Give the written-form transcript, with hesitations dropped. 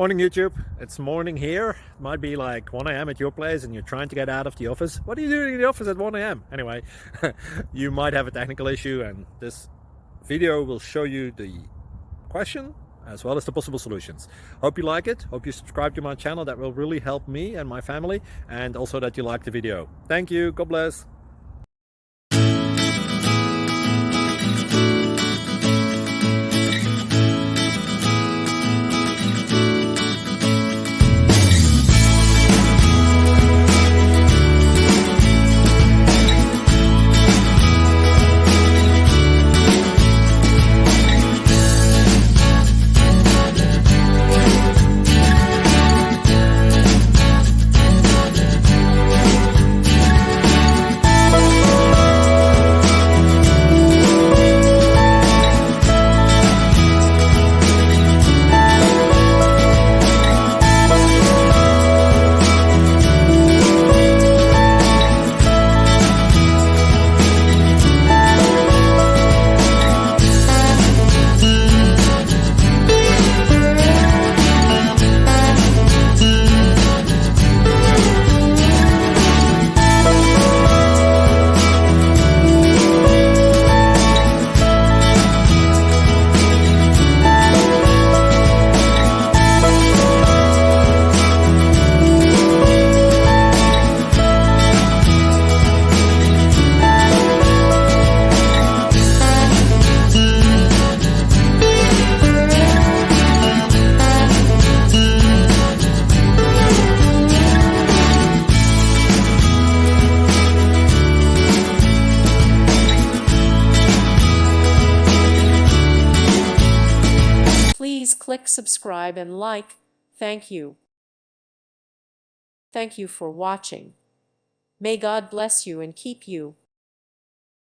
Morning YouTube, it's morning here. It might be like 1 a.m. at your place and you're trying to get out of the office. What are you doing in the office at 1 a.m.? Anyway, you might have a technical issue and this video will show you the question as well as the possible solutions. Hope you like it, hope you subscribe to my channel. That will really help me and my family, and also that you like the video. Thank you, God bless. Please click subscribe and like. Thank you. Thank you for watching. May God bless you and keep you.